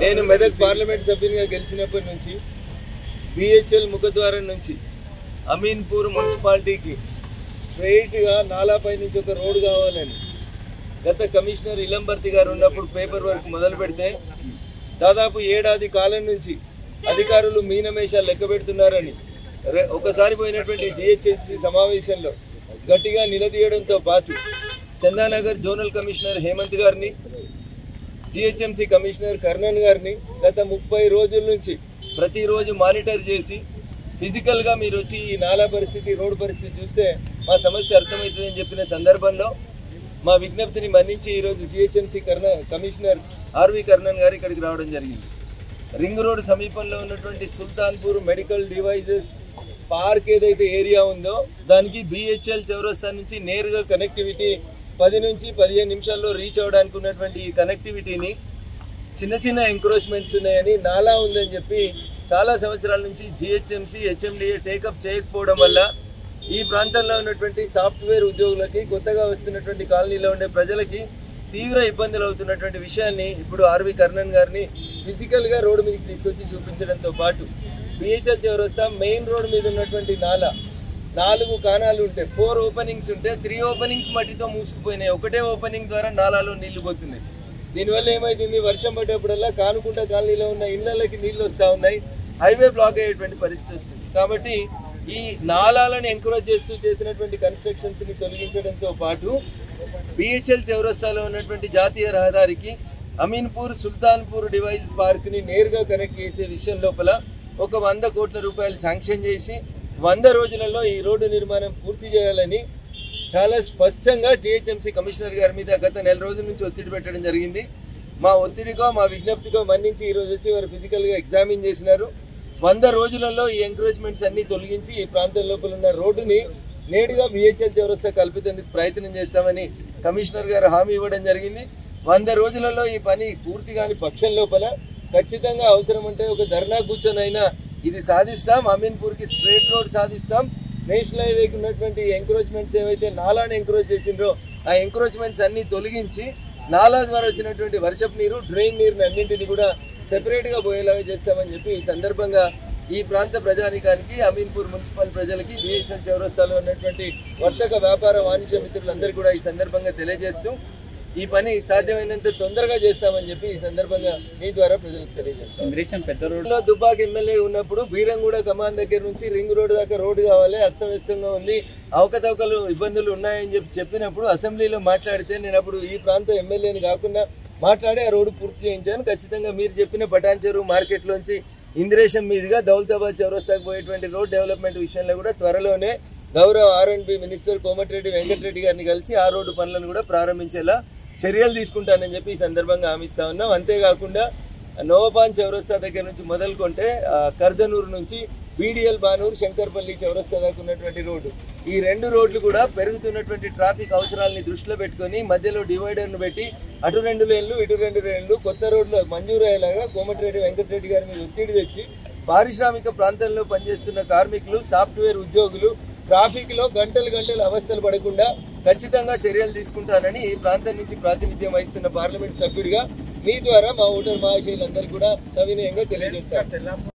నేను మెదక్ పార్లమెంట్ సభ్యునిగా గెలిచినప్పటి నుంచి బిహెచ్ఎల్ ముఖద్వారం నుంచి అమీన్పూర్ మున్సిపాలిటీకి స్ట్రైట్గా నాలాపై నుంచి ఒక రోడ్డు కావాలని గత కమిషనర్ ఇలంబర్తి గారు ఉన్నప్పుడు పేపర్ వర్క్ మొదలు పెడితే దాదాపు ఏడాది కాలం నుంచి అధికారులు మీనమేషాలు లెక్క పెడుతున్నారని ఒకసారి పోయినటువంటి జిహెచ్ఎంసీ సమావేశంలో గట్టిగా నిలదీయడంతో పాటు చందానగర్ జోనల్ కమిషనర్ హేమంత్ గారిని, జిహెచ్ఎంసీ కమిషనర్ కర్ణన్ గారిని గత 30 రోజుల నుంచి ప్రతిరోజు మానిటర్ చేసి ఫిజికల్గా మీరు వచ్చి ఈ నాలా పరిస్థితి, రోడ్డు పరిస్థితి చూస్తే మా సమస్య అర్థమవుతుందని చెప్పిన సందర్భంలో మా విజ్ఞప్తిని మన్నించి ఈరోజు జిహెచ్ఎంసీ కమిషనర్ ఆర్వి కర్ణన్ గారు ఇక్కడికి రావడం జరిగింది. రింగ్ రోడ్ సమీపంలో ఉన్నటువంటి సుల్తాన్పూర్ మెడికల్ డివైజెస్ పార్క్ ఏదైతే ఏరియా ఉందో దానికి బిహెచ్ఎల్ చౌరస్తా నుంచి నేరుగా కనెక్టివిటీ 10 నుంచి 15 నిమిషాల్లో రీచ్ అవ్వడానికి ఉన్నటువంటి ఈ కనెక్టివిటీని చిన్న చిన్న ఎంక్రోచ్మెంట్స్ ఉన్నాయని, నాలా ఉందని చెప్పి చాలా సంవత్సరాల నుంచి జిహెచ్ఎంసీ హెచ్ఎండిఏ టేకప్ చేయకపోవడం వల్ల ఈ ప్రాంతంలో ఉన్నటువంటి సాఫ్ట్వేర్ ఉద్యోగులకి, కొత్తగా వస్తున్నటువంటి కాలనీలో ఉండే ప్రజలకి తీవ్ర ఇబ్బందులు అవుతున్నటువంటి విషయాన్ని ఇప్పుడు ఆర్వి కర్ణన్ గారిని ఫిజికల్గా రోడ్డు మీదకి తీసుకొచ్చి చూపించడంతో పాటు బిహెచ్ఎల్ చౌరస్తా మెయిన్ రోడ్ మీద ఉన్నటువంటి నాలా 4 కానాలు ఉంటే 4 ఓపెనింగ్స్ ఉంటే 3 ఓపెనింగ్స్ మట్టితో మూసుకుపోయినాయి. ఒకటే ఓపెనింగ్ ద్వారా నాలాలో నీళ్లు పోతున్నాయి. దీనివల్ల ఏమైతుంది, వర్షం పడ్డప్పుడల్లా కానుకుంట కాలనీలో ఉన్న ఇళ్లకి నీళ్లు వస్తూ ఉన్నాయి, హైవే బ్లాక్ అయ్యేటువంటి పరిస్థితి వస్తుంది. కాబట్టి ఈ నాలాలను ఎంకరేజ్ చేస్తూ చేసినటువంటి కన్స్ట్రక్షన్స్ని తొలగించడంతో పాటు బిహెచ్ఎల్ చౌరస్తాలో ఉన్నటువంటి జాతీయ రహదారికి అమీన్పూర్ సుల్తాన్పూర్ డివైస్ పార్క్ని నేరుగా కనెక్ట్ చేసే విషయం లోపల ఒక 100 కోట్ల రూపాయలు శాంక్షన్ చేసి 100 రోజులలో ఈ రోడ్డు నిర్మాణం పూర్తి చేయాలని చాలా స్పష్టంగా జిహెచ్ఎంసీ కమిషనర్ గారి మీద గత 4 రోజుల నుంచి ఒత్తిడి పెట్టడం జరిగింది. మా ఒత్తిడిగా, మా విజ్ఞప్తిగా మన్నించి ఈరోజు వచ్చి వారు ఫిజికల్గా ఎగ్జామిన్ చేసినారు. 100 రోజులలో ఈ ఎంకరేజ్మెంట్స్ అన్ని తొలగించి ఈ ప్రాంతం లోపల ఉన్న రోడ్డుని నేరుగా బిహెచ్ఎల్ చౌరస్తా కల్పించేందుకు ప్రయత్నం చేస్తామని కమిషనర్ గారు హామీ ఇవ్వడం జరిగింది. 100 రోజులలో ఈ పని పూర్తి కాని పక్షం లోపల ఖచ్చితంగా అవసరం ఉంటే ఒక ధర్నా కూర్చొనైనా ఇది సాధిస్తాం. అమీన్పూర్కి స్ట్రైట్ రోడ్ సాధిస్తాం. నేషనల్ హైవేకి ఉన్నటువంటి ఎంక్రోచ్మెంట్స్ ఏవైతే నాలాని ఎంకరేజ్ చేసిండ్రో ఆ ఎంక్రోచ్మెంట్స్ అన్ని తొలగించి నాలా ద్వారా వచ్చినటువంటి వర్షపు నీరు, డ్రైన్ నీరుని అన్నింటినీ కూడా సెపరేట్గా పోయేలాగా చేస్తామని చెప్పి ఈ సందర్భంగా ఈ ప్రాంత ప్రజానికానికి, అమీన్పూర్ మున్సిపల్ ప్రజలకి, బిహెచ్ఎల్ చౌరస్తాలో ఉన్నటువంటి వర్తక వ్యాపార వాణిజ్య మిత్రులందరూ కూడా ఈ సందర్భంగా తెలియజేస్తూ ఈ పని సాధ్యమైనంత తొందరగా చేస్తామని చెప్పి ఈ సందర్భంగా మీ ద్వారా ప్రజలకు తెలియజేస్తాం. దుబ్బాక ఎమ్మెల్యే ఉన్నప్పుడు బీరంగూడ కమాన్ దగ్గర నుంచి రింగ్ రోడ్ దాకా రోడ్డు కావాలి, అస్తవ్యస్తంగా ఉంది, అవకతవకలు ఇబ్బందులు ఉన్నాయని చెప్పినప్పుడు అసెంబ్లీలో మాట్లాడితే నేను అప్పుడు ఈ ప్రాంత ఎమ్మెల్యేని కాకుండా మాట్లాడి ఆ రోడ్డు పూర్తి చేయించాను. ఖచ్చితంగా మీరు చెప్పిన పటాన్చెరు మార్కెట్లోంచి ఇందిరేశం మీదుగా దౌలతాబాద్ చౌరస్తాకు పోయేటువంటి రోడ్ డెవలప్మెంట్ విషయంలో కూడా త్వరలోనే గౌరవ R&B మినిస్టర్ కోమటిరెడ్డి వెంకటరెడ్డి గారిని కలిసి ఆ రోడ్డు పనులను కూడా ప్రారంభించేలా చర్యలు తీసుకుంటానని చెప్పి ఈ సందర్భంగా హామీస్తా ఉన్నాం. అంతేకాకుండా నోవాపాన్ చౌరస్తా దగ్గర నుంచి మొదలుకొంటే కర్దనూరు నుంచి BDL బానూరు శంకర్పల్లి చౌరస్తా దాకా ఉన్నటువంటి రోడ్డు, ఈ 2 రోడ్లు కూడా పెరుగుతున్నటువంటి ట్రాఫిక్ అవసరాలని దృష్టిలో పెట్టుకొని మధ్యలో డివైడర్ను పెట్టి అటు 2 లేన్లు ఇటు 2 లేన్లు కొత్త రోడ్లు మంజూరు అయ్యేలాగా కోమటిరెడ్డి వెంకటరెడ్డి గారి మీద ఒత్తిడి తెచ్చి పారిశ్రామిక ప్రాంతంలో పనిచేస్తున్న కార్మికులు, సాఫ్ట్వేర్ ఉద్యోగులు ట్రాఫిక్లో గంటలు అవస్థలు పడకుండా ఖచ్చితంగా చర్యలు తీసుకుంటానని ఈ ప్రాంతం నుంచి ప్రాతినిధ్యం వహిస్తున్న పార్లమెంట్ సభ్యుడిగా మీ ద్వారా మా ఓటర్ మహాశయులందరూ కూడా సవినయంగా తెలియజేస్తారు.